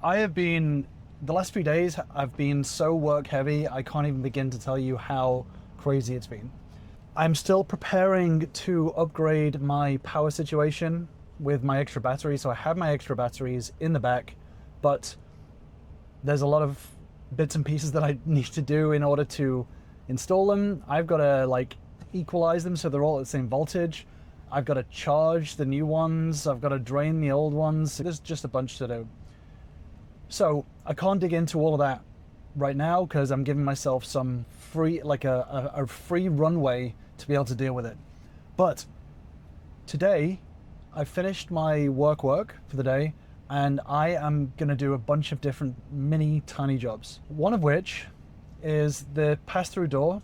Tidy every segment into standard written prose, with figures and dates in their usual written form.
The last few days, I've been so work heavy, I can't even begin to tell you how crazy it's been. I'm still preparing to upgrade my power situation with my extra batteries. So I have my extra batteries in the back, but there's a lot of bits and pieces that I need to do in order to install them. I've got to like equalize them so they're all at the same voltage. I've got to charge the new ones. I've got to drain the old ones. There's just a bunch to do. So I can't dig into all of that right now because I'm giving myself some free, like a free runway to be able to deal with it. But today I finished my work for the day, and I am going to do a bunch of different mini tiny jobs. One of which is the pass-through door.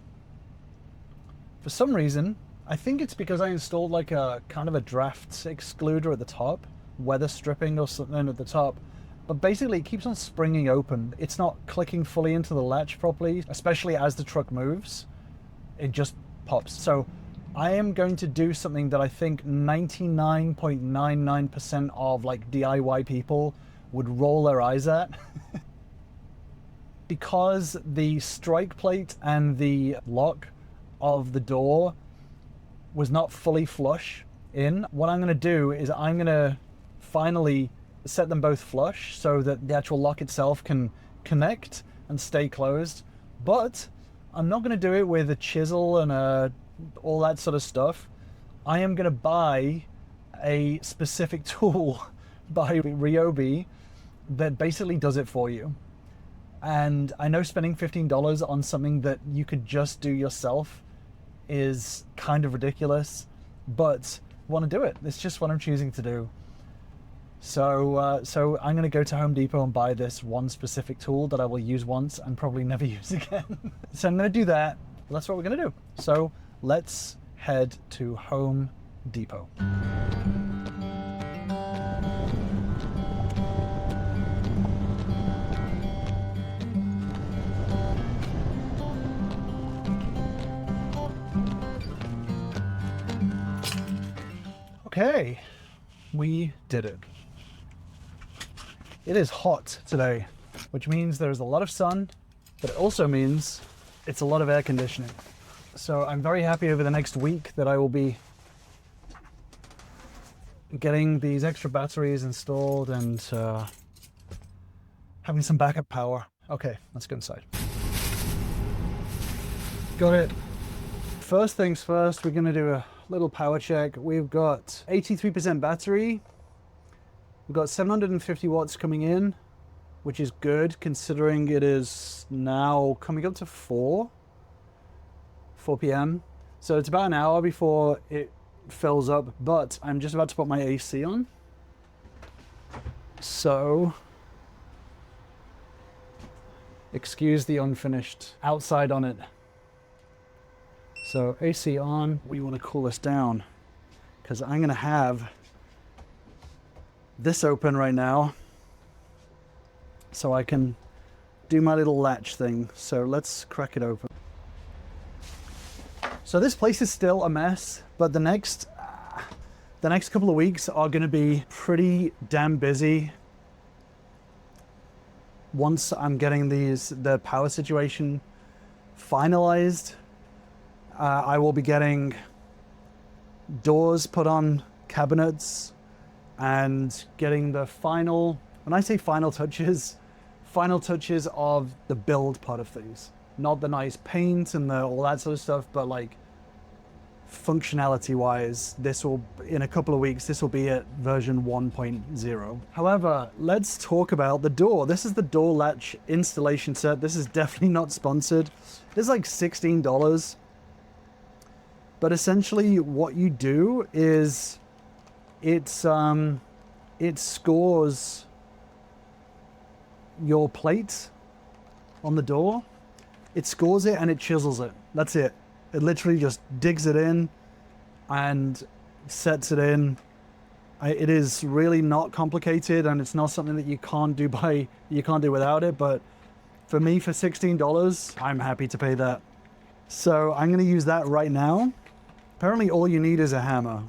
For some reason, I think it's because I installed like a kind of a draft excluder at the top, weather stripping or something at the top. But basically it keeps on springing open. It's not clicking fully into the latch properly, especially as the truck moves. It just pops. So I am going to do something that I think 99.99% of like DIY people would roll their eyes at. Because the strike plate and the lock of the door was not fully flush in, what I'm going to do is I'm going to finally set them both flush so that the actual lock itself can connect and stay closed. But I'm not going to do it with a chisel and all that sort of stuff. I am going to buy a specific tool by Ryobi that basically does it for you. And I know spending $15 on something that you could just do yourself is kind of ridiculous, but I want to do it. It's just what I'm choosing to do. So I'm going to go to Home Depot and buy this one specific tool that I will use once and probably never use again. So I'm going to do that. That's what we're going to do. So let's head to Home Depot. Okay, we did it. It is hot today, which means there's a lot of sun, but it also means it's a lot of air conditioning. So I'm very happy over the next week that I will be getting these extra batteries installed and having some backup power. Okay, let's go inside. Got it. First things first, we're gonna do a little power check. We've got 83% battery. We've got 750 watts coming in, which is good considering it is now coming up to 4 p.m. So it's about an hour before it fills up, but I'm just about to put my AC on. So, excuse the unfinished outside on it. So AC on, we want to cool this down because I'm going to have this open right now so I can do my little latch thing. So let's crack it open. So this place is still a mess, but the next couple of weeks are going to be pretty damn busy. Once I'm getting the power situation finalized, I will be getting doors put on cabinets and getting the final, when I say final touches of the build part of things. Not the nice paint and all that sort of stuff, but like functionality wise, in a couple of weeks, this will be at version 1.0. However, let's talk about the door. This is the door latch installation set. This is definitely not sponsored. It's like $16. But essentially what you do is it scores your plate on the door. It scores it and it chisels it. That's it. It literally just digs it in and sets it in. It is really not complicated, and it's not something that you can't do without it. But for me, for $16, I'm happy to pay that. So I'm going to use that right now. Apparently all you need is a hammer.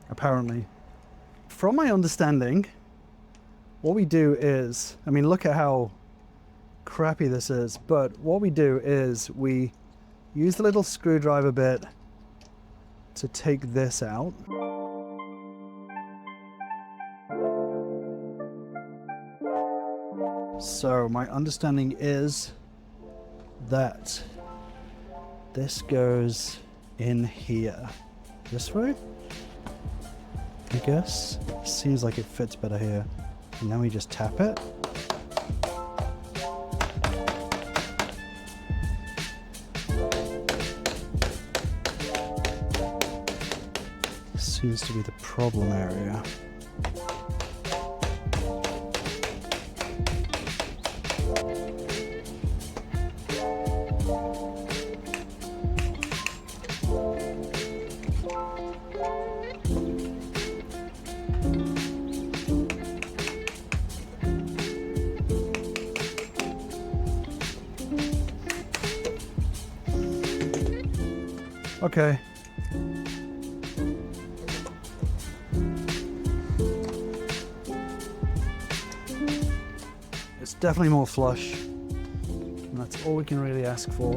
Apparently. From my understanding, what we do is, I mean, look at how crappy this is, but what we do is we use the little screwdriver bit to take this out. So my understanding is that this goes in here. This way? I guess. Seems like it fits better here. And then we just tap it. Seems to be the problem area. Okay. It's definitely more flush, and that's all we can really ask for.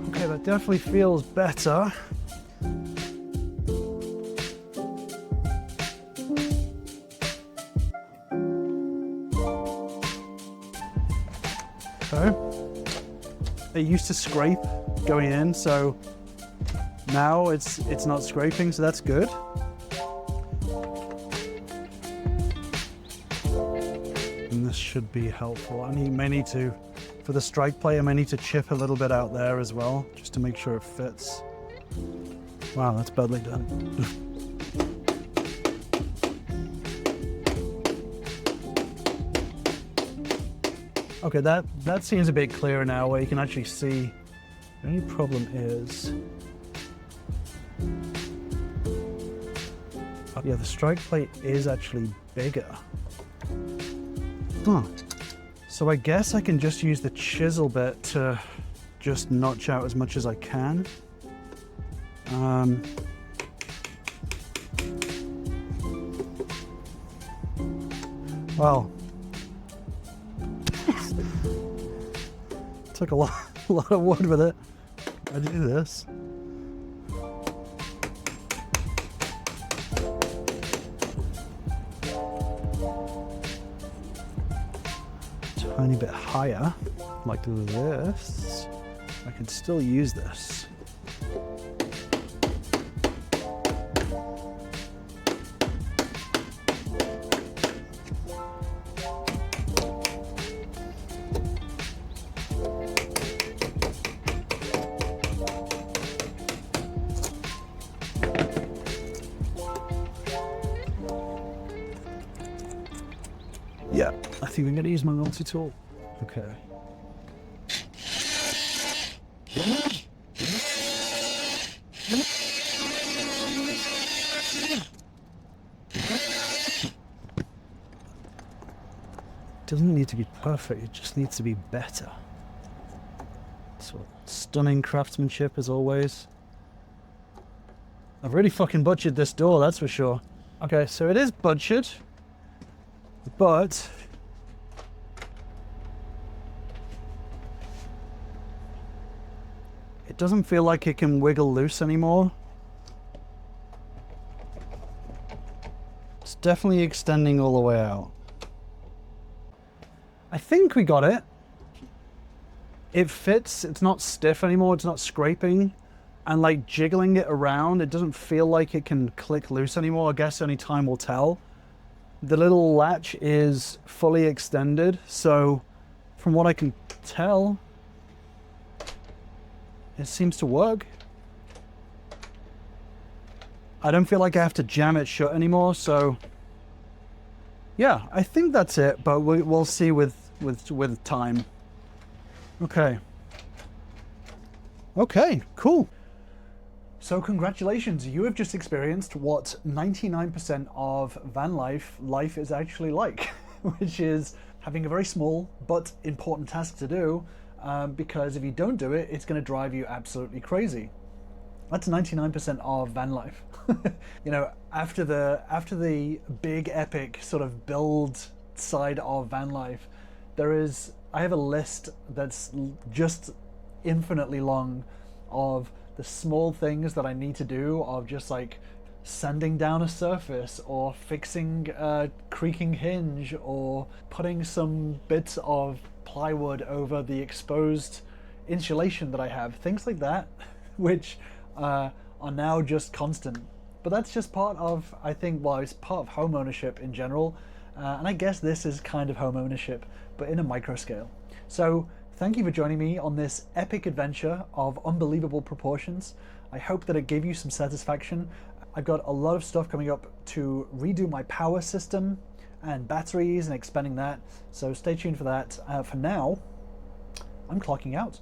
Okay, that definitely feels better. Okay. It used to scrape going in, so now it's not scraping, so that's good. And this should be helpful. I may need to, for the strike plate, I may need to chip a little bit out there as well, just to make sure it fits. Wow, that's badly done. Okay, that seems a bit clearer now, where you can actually see. The only problem is, yeah, the strike plate is actually bigger. Huh. So I guess I can just use the chisel bit to just notch out as much as I can. Well, took a lot of wood with it. I do this. Tiny bit higher, like this. I can still use this. Yeah, I think I'm going to use my multi-tool. Okay. Doesn't need to be perfect, it just needs to be better. So stunning craftsmanship as always. I've really fucking butchered this door, that's for sure. Okay, so it is butchered, but it doesn't feel like it can wiggle loose anymore. It's definitely extending all the way out. I think we got it. It fits, it's not stiff anymore, it's not scraping. And like jiggling it around, it doesn't feel like it can click loose anymore. I guess only time will tell. The little latch is fully extended, so from what I can tell, it seems to work. I don't feel like I have to jam it shut anymore, so yeah, I think that's it, but we'll see with time. Okay. Okay, cool. So congratulations, you have just experienced what 99% of van life is actually like, which is having a very small but important task to do because if you don't do it, it's going to drive you absolutely crazy. That's 99% of van life. You know, after the big epic sort of build side of van life, I have a list that's just infinitely long of the small things that I need to do, of just like sanding down a surface, or fixing a creaking hinge, or putting some bits of plywood over the exposed insulation that I have, things like that, which are now just constant. But that's just part of, I think, well, it's part of home ownership in general, and I guess this is kind of home ownership, but in a micro scale. So thank you for joining me on this epic adventure of unbelievable proportions. I hope that it gave you some satisfaction. I've got a lot of stuff coming up to redo my power system and batteries and expanding that, so stay tuned for that. For now, I'm clocking out.